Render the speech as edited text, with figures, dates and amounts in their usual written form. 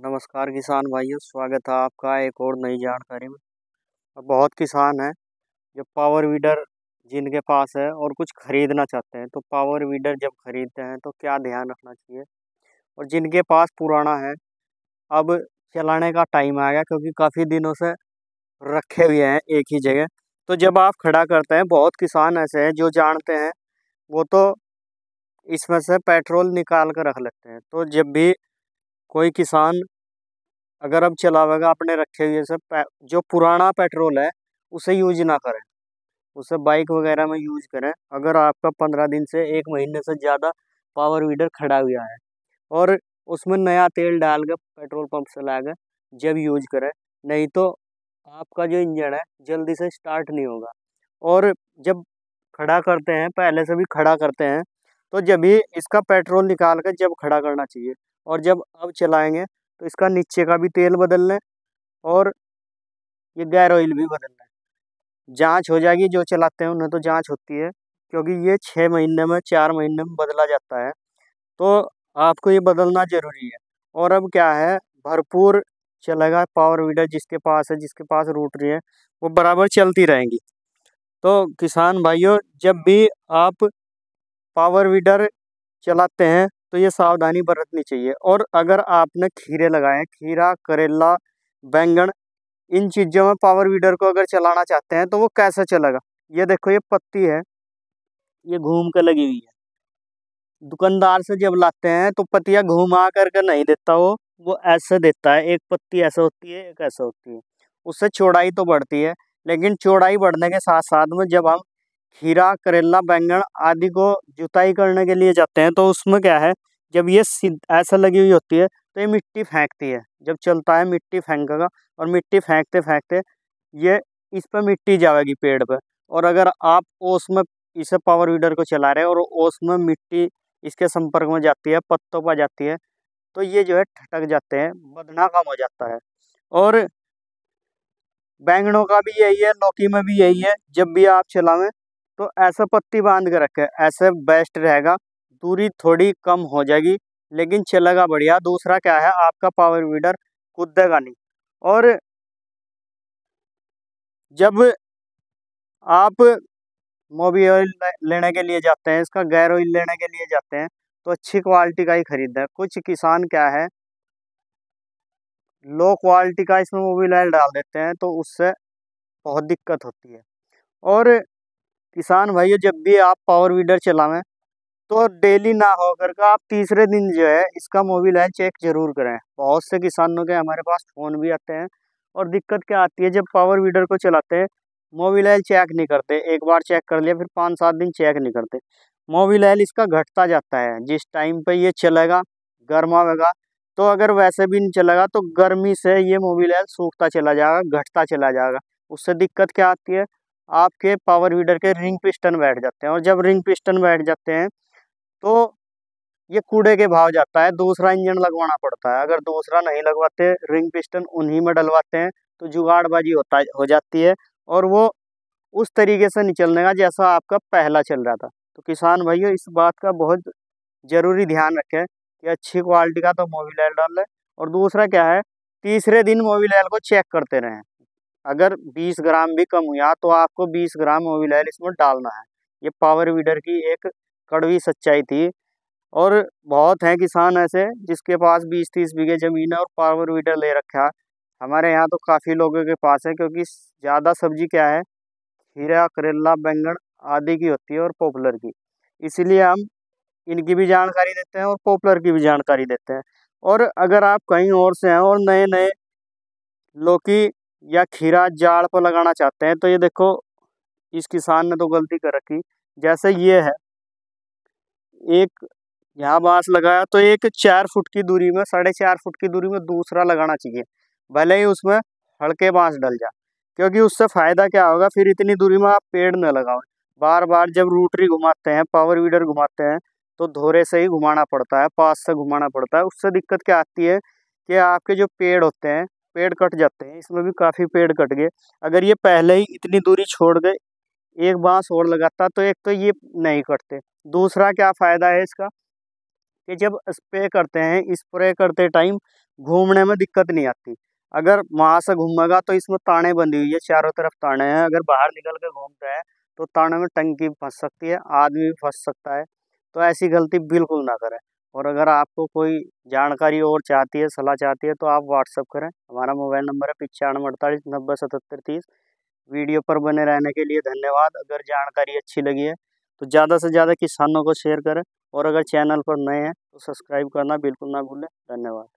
नमस्कार किसान भाइयों, स्वागत है आपका एक और नई जानकारी में। और बहुत किसान हैं जो पावर वीडर जिनके पास है और कुछ खरीदना चाहते हैं। तो पावर वीडर जब खरीदते हैं तो क्या ध्यान रखना चाहिए, और जिनके पास पुराना है अब चलाने का टाइम आ गया क्योंकि काफ़ी दिनों से रखे हुए हैं एक ही जगह। तो जब आप खड़ा करते हैं, बहुत किसान ऐसे हैं जो जानते हैं, वो तो इसमें से पेट्रोल निकाल कर रख लेते हैं। तो जब भी कोई किसान अगर अब चलावेगा अपने रखे हुए से जो पुराना पेट्रोल है उसे यूज ना करें, उसे बाइक वगैरह में यूज करें। अगर आपका 15 दिन से 1 महीने से ज़्यादा पावर वीडर खड़ा हुआ है और उसमें नया तेल डाल के पेट्रोल पंप से ला के जब यूज करें, नहीं तो आपका जो इंजन है जल्दी से स्टार्ट नहीं होगा। और जब खड़ा करते हैं, पहले से भी खड़ा करते हैं, तो जब भी इसका पेट्रोल निकाल कर जब खड़ा करना चाहिए। और जब अब चलाएंगे तो इसका नीचे का भी तेल बदल लें और ये गेयर ऑयल भी बदल लें। जांच हो जाएगी, जो चलाते हैं उन्हें तो जांच होती है क्योंकि ये 6 महीने में 4 महीने में बदला जाता है। तो आपको ये बदलना ज़रूरी है। और अब क्या है, भरपूर चलेगा पावर वीडर जिसके पास है, जिसके पास रोटरी है, वो बराबर चलती रहेंगी। तो किसान भाइयों, जब भी आप पावर वीडर चलाते हैं तो ये सावधानी बरतनी चाहिए। और अगर आपने खीरे लगाए हैं, खीरा, करेला, बैंगन, इन चीज़ों में पावर वीडर को अगर चलाना चाहते हैं तो वो कैसे चलेगा। ये देखो, ये पत्ती है, ये घूम के लगी हुई है। दुकानदार से जब लाते हैं तो पत्तियां घुमा करके नहीं देता, वो ऐसे देता है। एक पत्ती ऐसे होती है, एक ऐसे होती है। उससे चौड़ाई तो बढ़ती है, लेकिन चौड़ाई बढ़ने के साथ साथ में जब हम खीरा, करेला, बैंगन आदि को जुताई करने के लिए जाते हैं तो उसमें क्या है, जब ये ऐसे लगी हुई होती है तो ये मिट्टी फेंकती है। जब चलता है मिट्टी फेंकेगा, और मिट्टी फेंकते फेंकते ये इस पर मिट्टी जाएगी पेड़ पे। और अगर आप ओस में इसे पावर वीडर को चला रहे हैं और ओस में मिट्टी इसके संपर्क में जाती है, पत्तों पर जाती है, तो ये जो है ठटक जाते हैं, बदना कम हो जाता है। और बैंगनों का भी यही है, लौकी में भी यही है। जब भी आप चलावें तो ऐसा पत्ती बांध के रखें, ऐसे बेस्ट रहेगा। दूरी थोड़ी कम हो जाएगी लेकिन चलेगा बढ़िया। दूसरा क्या है, आपका पावर वीडर कूदेगा नहीं। और जब आप मोबिल ऑयल लेने के लिए जाते हैं, इसका गेयर ऑयल लेने के लिए जाते हैं, तो अच्छी क्वालिटी का ही खरीदें। कुछ किसान क्या है, लो क्वालिटी का इसमें मोबिल ऑयल डाल देते हैं, तो उससे बहुत दिक्कत होती है। और किसान भाइयों, जब भी आप पावर वीडर चलावें तो डेली ना होकर के आप तीसरे दिन जो है इसका मोबिल ऑयल चेक जरूर करें। बहुत से किसानों के हमारे पास फ़ोन भी आते हैं। और दिक्कत क्या आती है, जब पावर वीडर को चलाते हैं मोबिल ऑयल चेक नहीं करते। एक बार चेक कर लिया, फिर 5-7 दिन चेक नहीं करते। मोबिल ऑयल इसका घटता जाता है जिस टाइम पे ये चलेगा, गर्मावेगा। तो अगर वैसे भी नहीं चलेगा तो गर्मी से ये मोबिल ऑयल सूखता चला जाएगा, घटता चला जाएगा। उससे दिक्कत क्या आती है, आपके पावर वीडर के रिंग पिस्टन बैठ जाते हैं। और जब रिंग पिस्टन बैठ जाते हैं तो ये कूड़े के भाव जाता है, दूसरा इंजन लगवाना पड़ता है। अगर दूसरा नहीं लगवाते, रिंग पिस्टन उन्हीं में डलवाते हैं, तो जुगाड़बाजी हो जाती है और वो उस तरीके से नहीं चलने का जैसा आपका पहला चल रहा था। तो किसान भाइयों, इस बात का बहुत ज़रूरी ध्यान रखें कि अच्छी क्वालिटी का तो मोबिल ऑयल डाल लें। और दूसरा क्या है, तीसरे दिन मोबिल ऑयल को चेक करते रहें। अगर 20 ग्राम भी कम हुआ तो आपको 20 ग्राम मोबिल ऑयल इसमें डालना है। ये पावर वीडर की एक कड़वी सच्चाई थी। और बहुत हैं किसान ऐसे जिसके पास 20-30 बीघे ज़मीन है और पावर वीडर ले रखा है। हमारे यहाँ तो काफ़ी लोगों के पास है क्योंकि ज़्यादा सब्जी क्या है, खीरा, करेला, बैंगन आदि की होती है और पॉपुलर की। इसीलिए हम इनकी भी जानकारी देते हैं और पॉपुलर की भी जानकारी देते हैं। और अगर आप कहीं और से हैं और नए नए लौकी या खीरा जाड़ पर लगाना चाहते हैं, तो ये देखो, इस किसान ने तो गलती कर रखी। जैसे ये है, एक यहाँ बांस लगाया तो एक 4 फुट की दूरी में, 4.5 फुट की दूरी में दूसरा लगाना चाहिए, भले ही उसमें हल्के बांस डल जाए। क्योंकि उससे फायदा क्या होगा, फिर इतनी दूरी में आप पेड़ न लगाओ। बार बार जब रूटरी घुमाते हैं, पावर वीडर घुमाते हैं, तो धोरे से ही घुमाना पड़ता है, पास से घुमाना पड़ता है। उससे दिक्कत क्या आती है कि आपके जो पेड़ होते हैं, पेड़ कट जाते हैं। इसमें भी काफ़ी पेड़ कट गए। अगर ये पहले ही इतनी दूरी छोड़ गए, एक बांस और लगाता, तो एक तो ये नहीं कटते। दूसरा क्या फ़ायदा है इसका, कि जब स्प्रे करते हैं, स्प्रे करते टाइम घूमने में दिक्कत नहीं आती। अगर वहाँ से घूमेगा तो इसमें ताने बंधी हुई है, चारों तरफ ताने हैं, अगर बाहर निकल के घूमता है तो ताने में टंकी फंस सकती है, आदमी भी फंस सकता है। तो ऐसी गलती बिल्कुल ना करें। और अगर आपको कोई जानकारी और चाहती है, सलाह चाहती है, तो आप व्हाट्सअप करें। हमारा मोबाइल नंबर है 9548907730। वीडियो पर बने रहने के लिए धन्यवाद। अगर जानकारी अच्छी लगी है तो ज़्यादा से ज़्यादा किसानों को शेयर करें, और अगर चैनल पर नए हैं तो सब्सक्राइब करना बिल्कुल ना भूलें। धन्यवाद।